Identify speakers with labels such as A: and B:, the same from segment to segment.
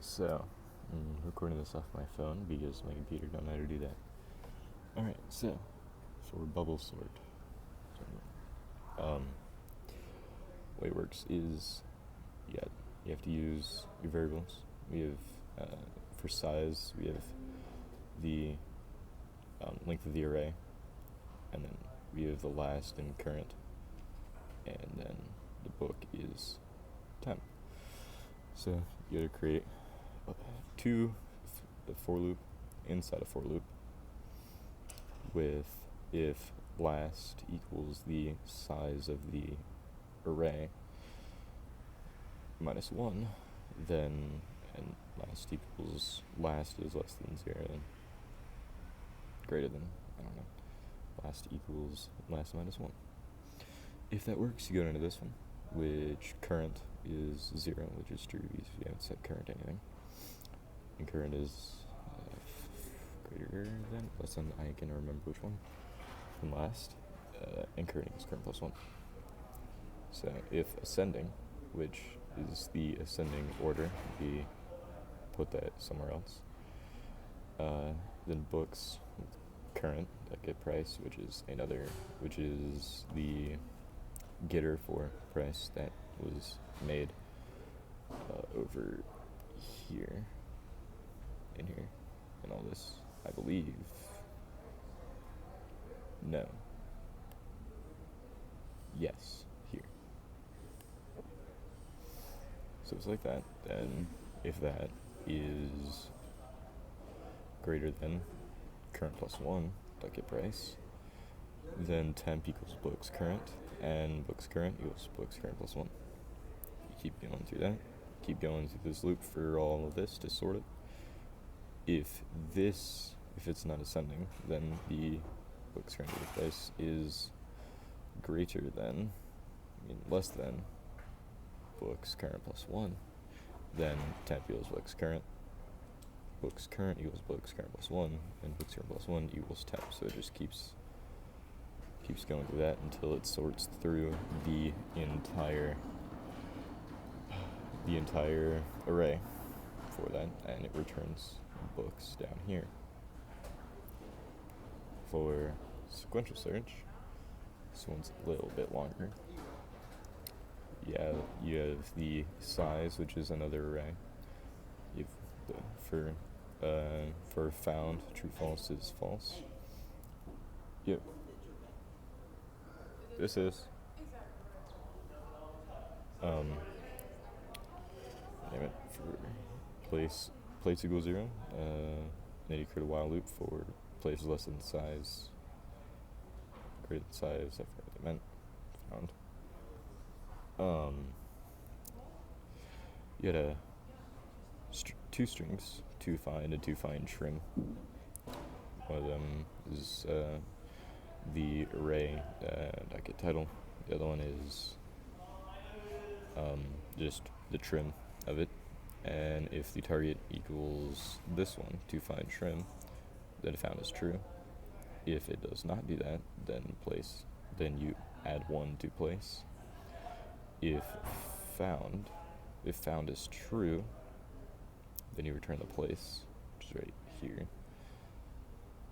A: So, I'm recording this off my phone because my computer don't know how to do that. Alright, so, for bubble sort, um, way it works is you have to use your variables. We have, for size, we have the length of the array, and then we have the last and current, and then the book is temp. So, you gotta create the for loop inside a for loop with if last equals the size of the array minus 1, then and last is less than 0, and greater than, I don't know, last equals last minus 1. If that works, you go into this one, which current is 0, which is true because you haven't set current anything. And current is greater than, less than, I can remember which one, and last, and current equals current plus 1. So if ascending, which is the ascending order, we put that somewhere else. Then books current, that get price, which is the getter for price that was made over here, in here, and all this, I believe. No. Yes, here. So it's like that. Then if that is greater than current plus 1, dot get price, then temp equals books current, and books current equals books current plus 1. You keep going through that. Keep going through this loop for all of this to sort it. If it's not ascending, then the books current equals price is greater than, less than books current plus 1, then temp equals books current equals books current plus 1, and books current plus 1 equals temp. So it just keeps going through that until it sorts through the entire array for that, and it returns books down here. For sequential search, this one's a little bit longer. You have the size, which is another array. You have for found, true false is false. Yep. This is name it, for place equals 0. Then you create a while loop for place less than size, greater than size. I forgot what they meant. Found. You had two strings, to find and to find trim. One of them is the array dot get title. The other one is just the trim of it. And if the target equals this one, to find trim, then found is true. If it does not do that, then you add 1 to place. If found is true, then you return the place, which is right here.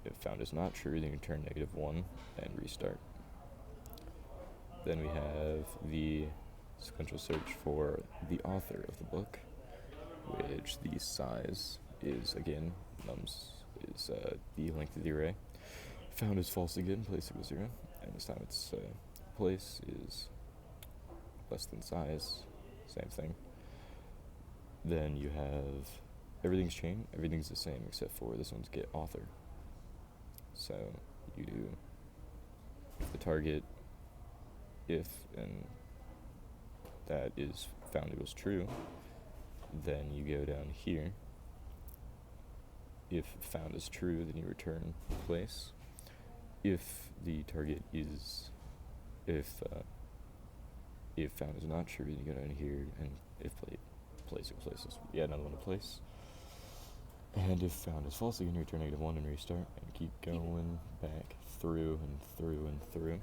A: If found is not true, then you return -1 and restart. Then we have the sequential search for the author of the book, which the size is, again, is the length of the array. Found is false again, place equals 0, and this time it's place is less than size, same thing. Then you have everything's chain, everything's the same except for this one's get author. So you do the target if and that is found equals true, then you go down here. If found is true, then you return place. If the target is if found is not true, then you go down here, and if place equals places, you add another one to place. And if found is false, you can return -1 and restart, and keep going back through and through and through.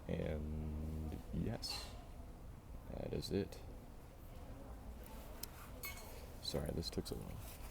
A: And yes, that is it. Sorry, this took so long.